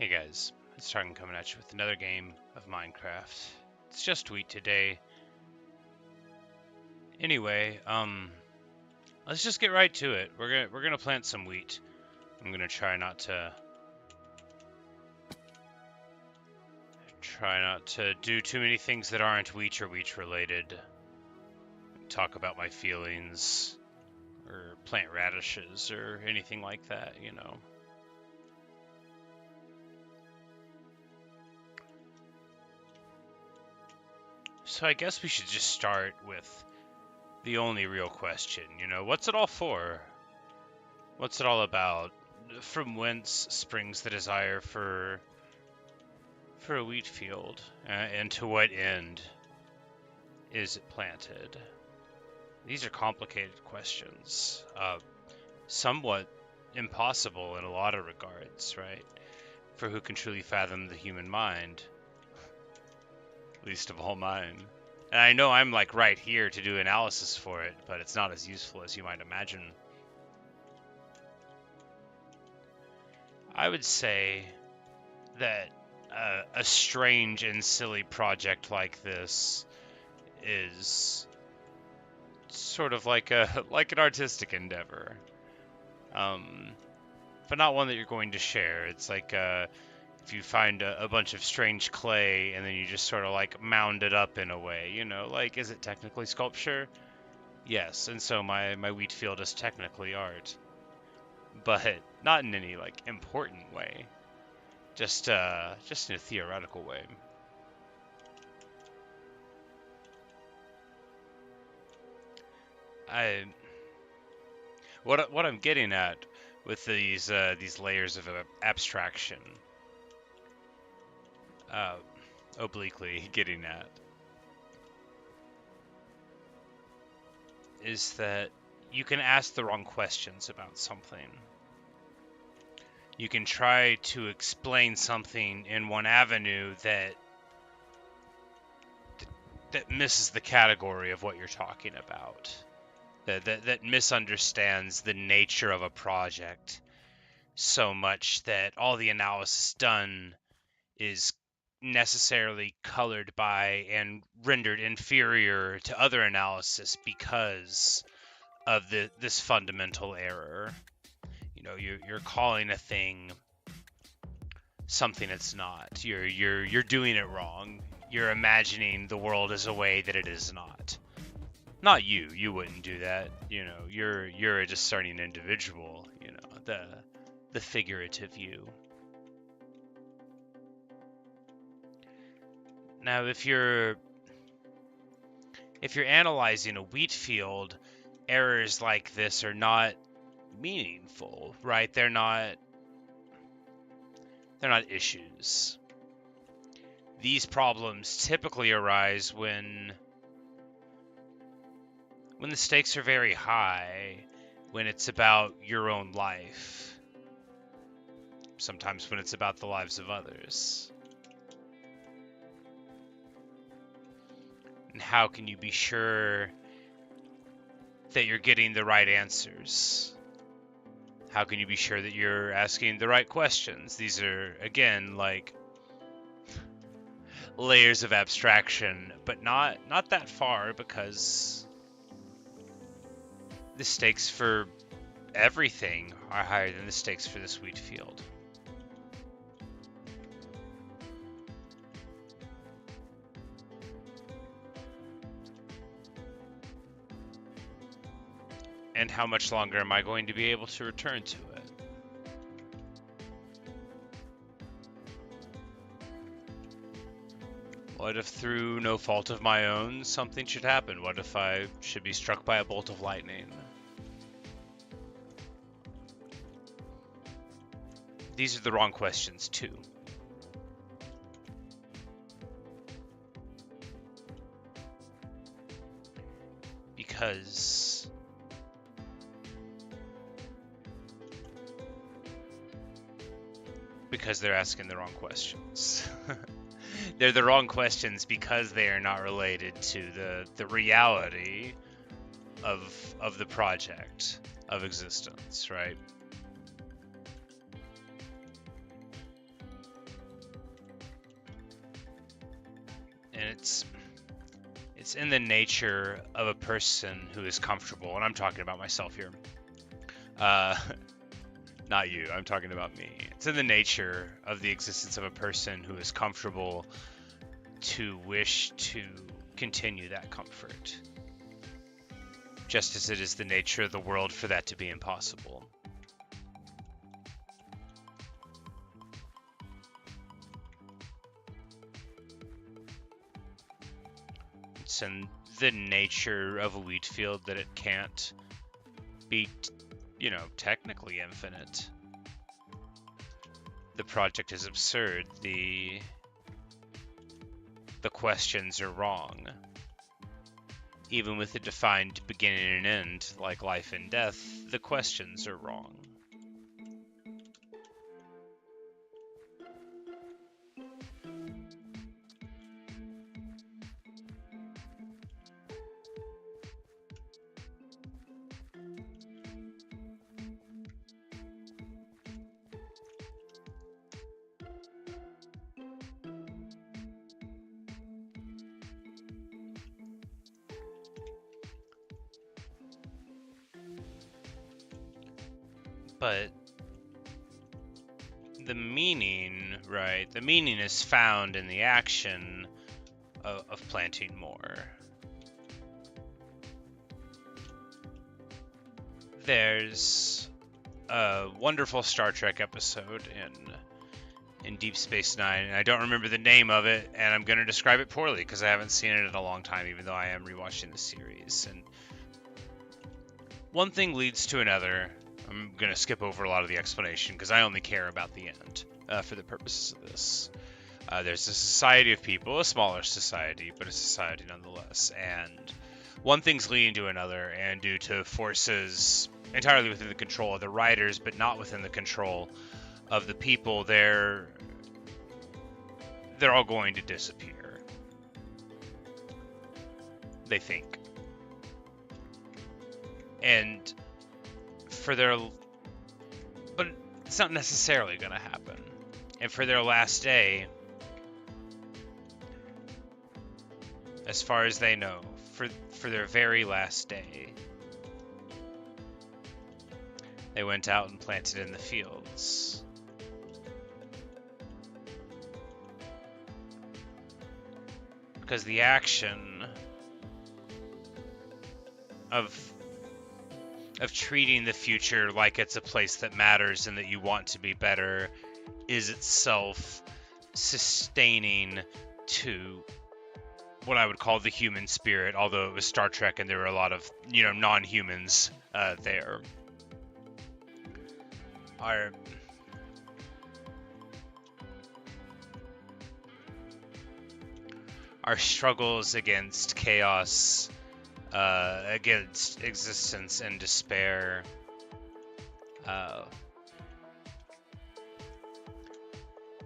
Hey guys, it's Targan coming at you with another game of Minecraft. It's just wheat today. Anyway, let's just get right to it. We're gonna plant some wheat. I'm gonna try not to do too many things that aren't wheat or wheat related. Talk about my feelings, or plant radishes, or anything like that, you know. So I guess we should just start with the only real question, you know, what's it all for? What's it all about? From whence springs the desire for a wheat field, and to what end is it planted? These are complicated questions, somewhat impossible in a lot of regards, right? For who can truly fathom the human mind? Least of all mine. And I know I'm like right here to do analysis for it, but it's not as useful as you might imagine. I would say that a strange and silly project like this is sort of like an artistic endeavor, but not one that you're going to share. It's like if you find a bunch of strange clay and then you just sort of like mound it up in a way, you know, like, is it technically sculpture? Yes, and so my wheat field is technically art, but not in any like important way. Just in a theoretical way. I what I'm getting at with these layers of abstraction, uh, obliquely getting at, is that you can ask the wrong questions about something. You can try to explain something in one avenue that misses the category of what you're talking about. That misunderstands the nature of a project so much that all the analysis done is necessarily colored by and rendered inferior to other analysis because of this fundamental error. You know, you're calling a thing something it's not. You're doing it wrong. You're imagining the world as a way that it is not. Not you. You wouldn't do that. You know, you're a discerning individual. You know, the figurative you. Now, if you're analyzing a wheat field, errors like this are not meaningful, right? They're not issues. These problems typically arise when the stakes are very high, when it's about your own life, sometimes when it's about the lives of others. And how can you be sure that you're getting the right answers? How can you be sure that you're asking the right questions? These are, again, like layers of abstraction, but not that far, because the stakes for everything are higher than the stakes for this wheat field. And how much longer am I going to be able to return to it? What if, through no fault of my own, something should happen? What if I should be struck by a bolt of lightning? These are the wrong questions, too. Because they're asking the wrong questions. They're the wrong questions because they are not related to the reality of the project of existence, right? and it's in the nature of a person who is comfortable, and I'm talking about myself here. Not you, I'm talking about me. It's in the nature of the existence of a person who is comfortable to wish to continue that comfort, just as it is the nature of the world for that to be impossible. It's in the nature of a wheat field that it can't be, technically infinite. The project is absurd. The questions are wrong. Even with a defined beginning and end, like life and death, the questions are wrong. But the meaning, right? The meaning is found in the action of planting more. There's a wonderful Star Trek episode in Deep Space Nine, and I don't remember the name of it, and I'm going to describe it poorly because I haven't seen it in a long time, even though I am rewatching the series. And one thing leads to another. I'm going to skip over a lot of the explanation because I only care about the end for the purposes of this. There's a society of people, a smaller society, but a society nonetheless. And one thing's leading to another, and due to forces entirely within the control of the writers, but not within the control of the people, they're all going to disappear. They think. And but it's not necessarily going to happen. And for their last day, as far as they know, for their very last day, they went out and planted in the fields. Because the action of treating the future like it's a place that matters and that you want to be better is itself sustaining to what I would call the human spirit, although it was Star Trek and there were a lot of, non-humans there. Our struggles against chaos, against existence and despair,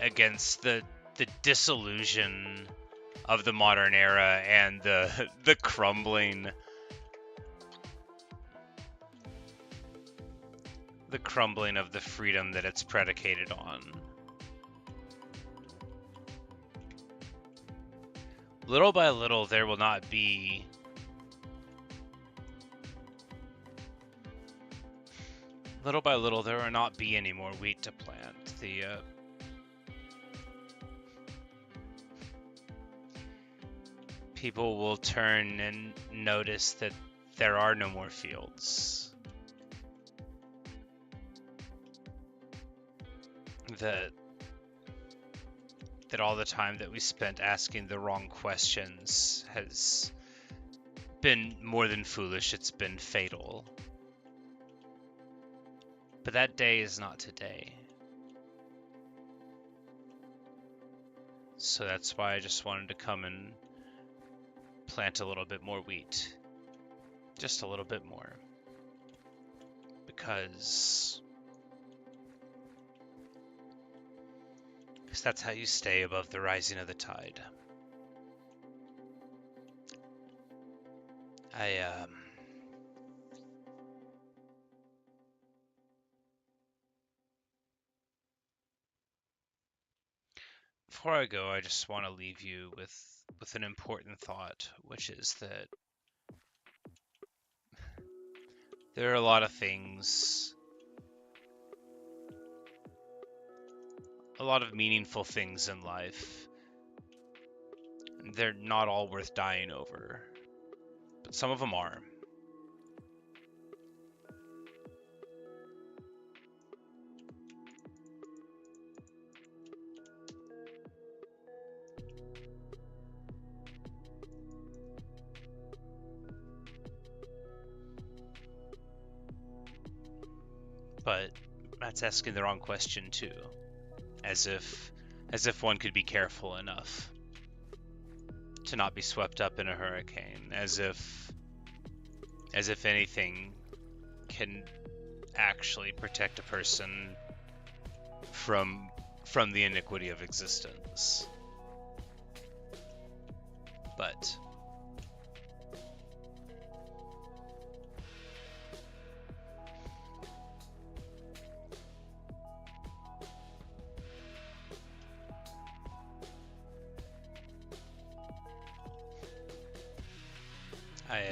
against the disillusion of the modern era and the crumbling of the freedom that it's predicated on. Little by little, there will not be any more wheat to plant. People will turn and notice that there are no more fields. That all the time that we spent asking the wrong questions has been more than foolish, it's been fatal. But that day is not today. So that's why I just wanted to come and plant a little bit more wheat. Just a little bit more. Because that's how you stay above the rising of the tide. before I go, I just want to leave you with an important thought, which is that there are a lot of things, a lot of meaningful things in life. They're not all worth dying over, but some of them are. But that's asking the wrong question too. As if one could be careful enough to not be swept up in a hurricane, as if anything can actually protect a person from the iniquity of existence. But I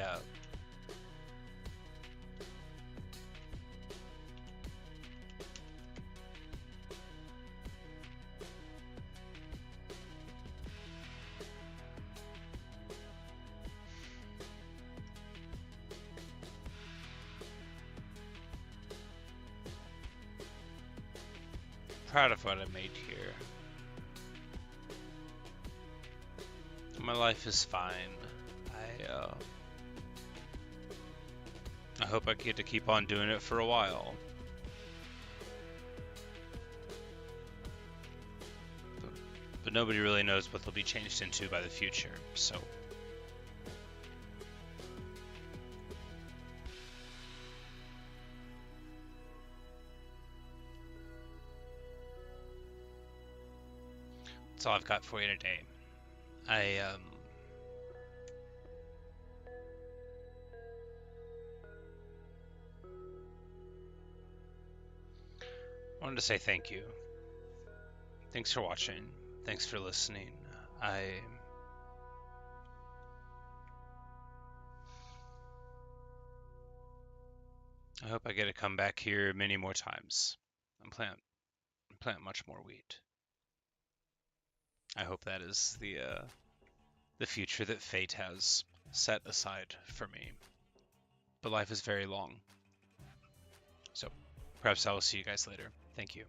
proud of what I made here. My life is fine. I hope I get to keep on doing it for a while. But nobody really knows what they'll be changed into by the future, so. That's all I've got for you today. I wanted to say thank you. Thanks for watching. Thanks for listening. I hope I get to come back here many more times and plant much more wheat. I hope that is the future that fate has set aside for me. But life is very long. So perhaps I will see you guys later. Thank you.